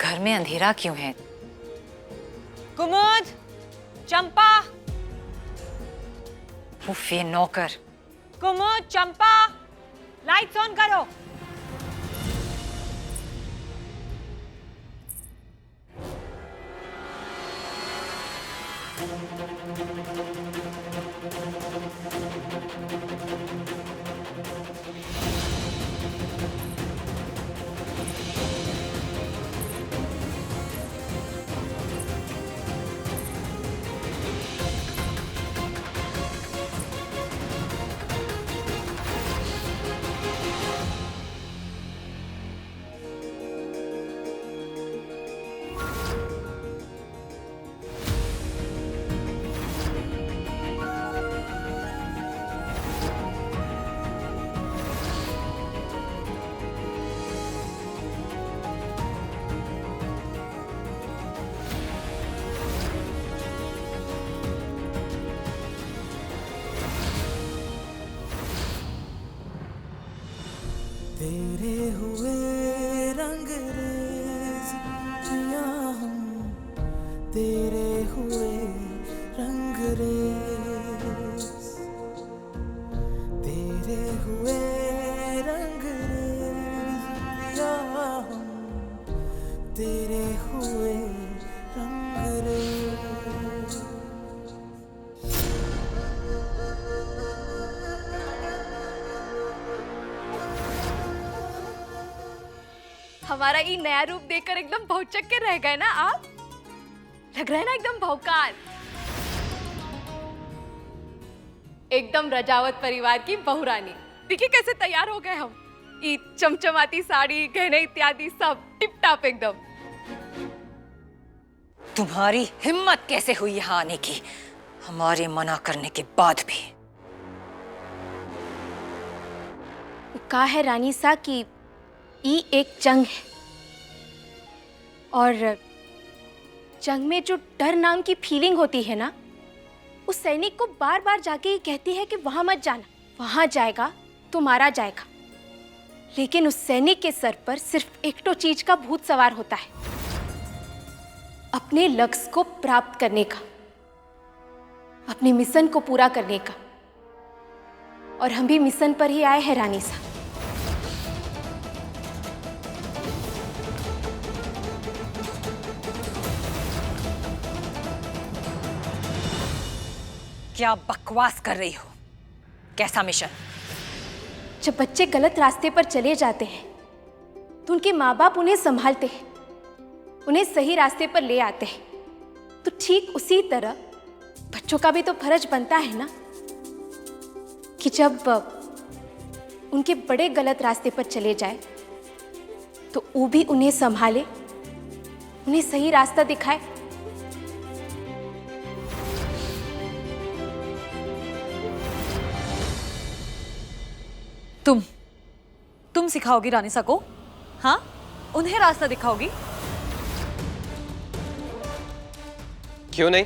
घर में अंधेरा क्यों है? कुमुद, चंपा। उफ़, ये नौकर। कुमुद, चंपा, लाइट्स ऑन करो। तेरे हुए रंग रेज जिया हम, तेरे हुए रंग रेज, तेरे हुए रंग रेज जिया हम, तेरे हुए रंग रेज। हमारा ये नया रूप देखकर एकदम भौचक के रह गए ना आप। लग रहा है ना एकदम भौकाल। एकदम रजावत परिवार की बहुरानी। देखिए कैसे तैयार हो गए हम। ये चमचमाती साड़ी, गहने इत्यादि सब टिप टाप एकदम। तुम्हारी हिम्मत कैसे हुई यहाँ आने की, हमारे मना करने के बाद भी? कहा है रानी सा कि ये एक जंग है और जंग में जो डर नाम की फीलिंग होती है ना, उस सैनिक को बार बार जाके ये कहती है कि वहां मत जाना, वहां जाएगा तो मारा जाएगा। लेकिन उस सैनिक के सर पर सिर्फ एक तो चीज का भूत सवार होता है, अपने लक्ष्य को प्राप्त करने का, अपने मिशन को पूरा करने का। और हम भी मिशन पर ही आए हैं रानी सा। क्या बकवास कर रही हो? कैसा मिशन? जब बच्चे गलत रास्ते पर चले जाते हैं तो उनके माँ बाप उन्हें संभालते हैं, उन्हें सही रास्ते पर ले आते हैं। तो ठीक उसी तरह बच्चों का भी तो फर्ज बनता है ना कि जब उनके बड़े गलत रास्ते पर चले जाए तो वो भी उन्हें संभाले, उन्हें सही रास्ता दिखाए। तुम सिखाओगी रानीसा को? हाँ, उन्हें रास्ता दिखाओगी? क्यों नहीं?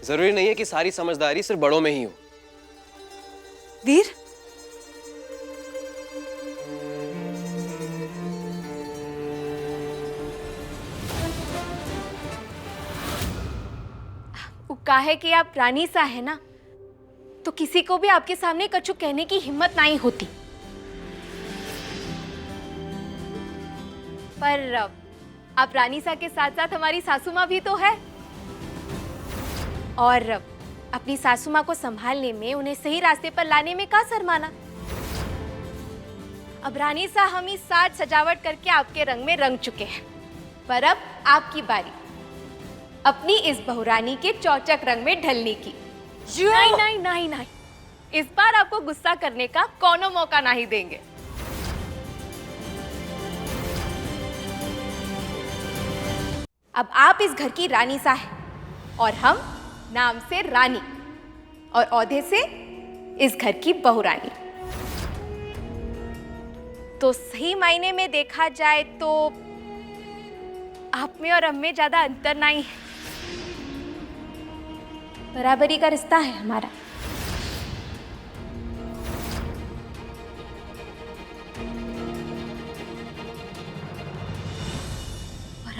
जरूरी नहीं है कि सारी समझदारी सिर्फ बड़ों में ही हो। वीर, वो काहे कि आप रानी सा है ना, तो किसी को भी आपके सामने कछु कहने की हिम्मत नहीं होती। पर आप रानी सा के साथ साथ हमारी सासू माँ भी तो है, और अपनी सासू माँ को संभालने में, उन्हें सही रास्ते पर लाने में का शर्माना। अब रानी सा हम इस साज सजावट करके आपके रंग में रंग चुके हैं, पर अब आपकी बारी अपनी इस बहुरानी के चौचक रंग में ढलने की। नहीं नहीं नहीं नहीं, इस बार आपको गुस्सा करने का कोनो मौका नहीं देंगे। अब आप इस घर की रानी सा है और हम नाम से रानी और औहदे से इस घर की बहुरानी। तो सही मायने में देखा जाए तो आप में और हम में ज्यादा अंतर नहीं है, बराबरी का रिश्ता है हमारा।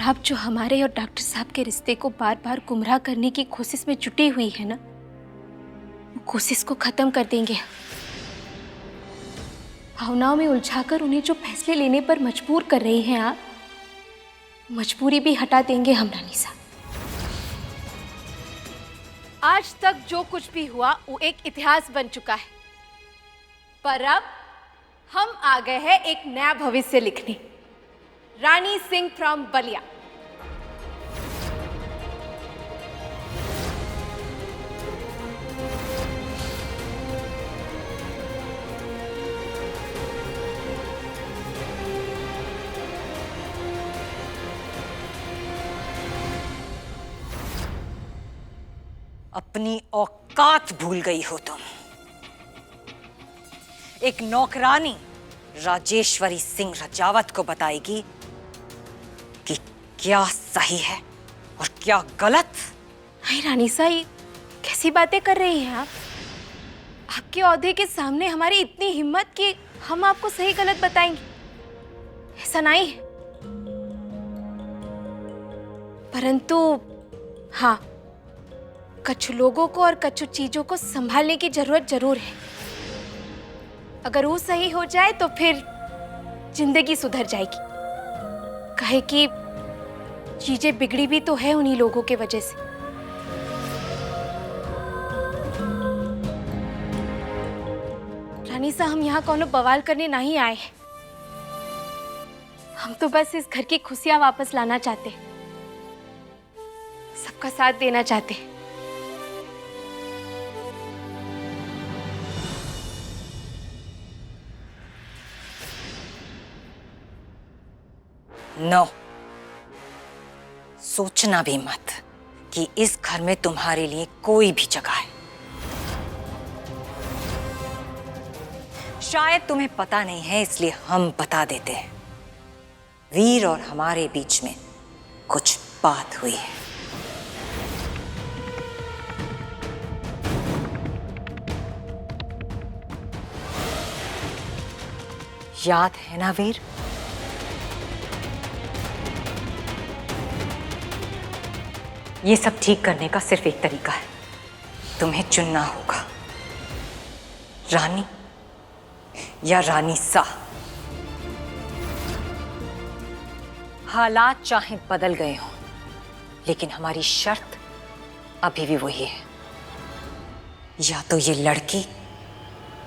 आप जो हमारे और डॉक्टर साहब के रिश्ते को बार बार गुमराह करने की कोशिश में जुटी हुई है ना, वो कोशिश को खत्म कर देंगे। भावनाओं में उलझाकर उन्हें जो फैसले लेने पर मजबूर कर रही हैं आप, मजबूरी भी हटा देंगे हम रानी साहब। आज तक जो कुछ भी हुआ वो एक इतिहास बन चुका है, पर अब हम आ गए हैं एक नया भविष्य लिखने। रानी सिंह फ्रॉम बलिया। अपनी औकात भूल गई हो तुम। एक नौकरानी राजेश्वरी सिंह रजावत को बताएगी कि क्या सही है और क्या गलत। नहीं रानी साहब, ये कैसी बातें कर रही हैं आप? आपके ओहदे के सामने हमारी इतनी हिम्मत कि हम आपको सही गलत बताएंगे, ऐसा नहीं है। परंतु हाँ, कुछ लोगों को और कुछ चीजों को संभालने की जरूरत जरूर है। अगर वो सही हो जाए तो फिर जिंदगी सुधर जाएगी। कहे कि चीजें बिगड़ी भी तो है उन्हीं लोगों के वजह से। रानी साहब, हम यहाँ कोनो बवाल करने नहीं आए हैं। हम तो बस इस घर की खुशियां वापस लाना चाहते हैं, सबका साथ देना चाहते हैं। नो, सोचना भी मत कि इस घर में तुम्हारे लिए कोई भी जगह है। शायद तुम्हें पता नहीं है, इसलिए हम बता देते हैं। वीर और हमारे बीच में कुछ बात हुई है। याद है ना वीर? ये सब ठीक करने का सिर्फ एक तरीका है, तुम्हें चुनना होगा, रानी या रानी सा। हालात चाहे बदल गए हों, लेकिन हमारी शर्त अभी भी वही है, या तो ये लड़की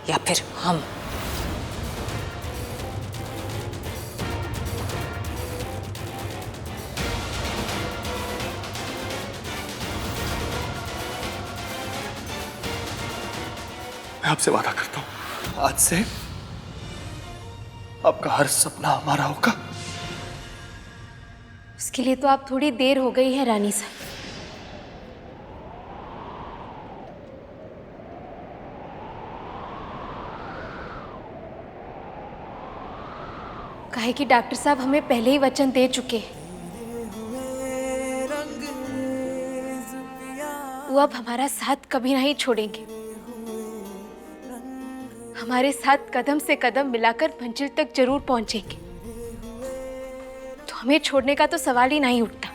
या फिर हम। मैं आपसे वादा करता हूं, आज से आपका हर सपना हमारा होगा। उसके लिए तो आप थोड़ी देर हो गई है रानी साहब। काहे कि डॉक्टर साहब हमें पहले ही वचन दे चुके हैं, वो अब हमारा साथ कभी नहीं छोड़ेंगे। हमारे साथ कदम से कदम मिलाकर मंजिल तक जरूर पहुंचेंगे, तो हमें छोड़ने का तो सवाल ही नहीं उठता।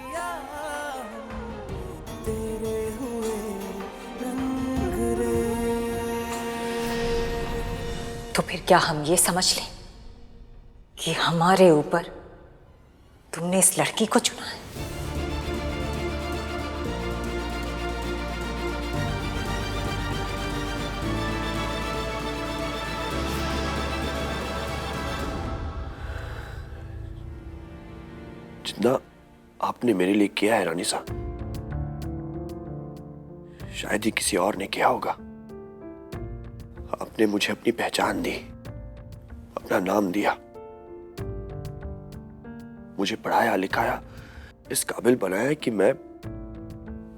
तो फिर क्या हम ये समझ लें कि हमारे ऊपर तुमने इस लड़की को चुना है? जितना आपने मेरे लिए किया है रानी साहब, शायद ही किसी और ने किया होगा। आपने मुझे अपनी पहचान दी, अपना नाम दिया, मुझे पढ़ाया लिखाया, इस काबिल बनाया कि मैं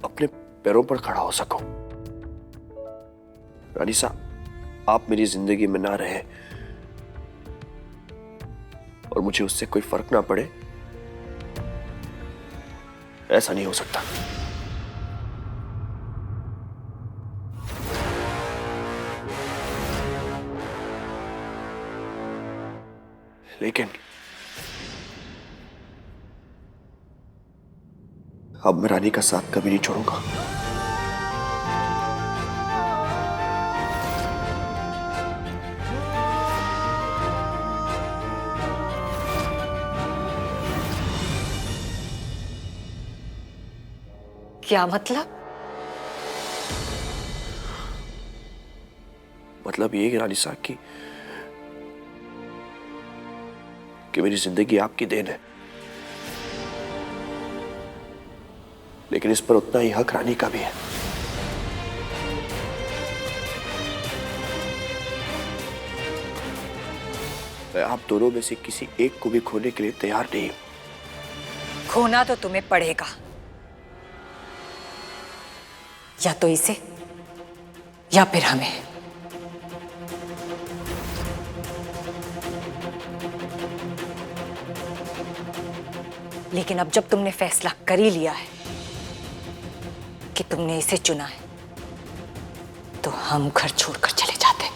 अपने पैरों पर खड़ा हो सकूं। रानी साहब, आप मेरी जिंदगी में ना रहे और मुझे उससे कोई फर्क ना पड़े, ऐसा नहीं हो सकता। अब मैं रानी का साथ कभी नहीं छोड़ूंगा। क्या मतलब? मतलब ये कि रानी साहब कि मेरी जिंदगी आपकी देन है, लेकिन इस पर उतना ही हक रानी का भी है। मैं आप दोनों में से किसी एक को भी खोने के लिए तैयार नहीं हूं। खोना तो तुम्हें पड़ेगा, या तो इसे या फिर हमें। लेकिन अब जब तुमने फैसला कर ही लिया है कि तुमने इसे चुना है, तो हम घर छोड़कर चले जाते।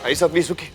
भाई साहब प्लीज रुकिए।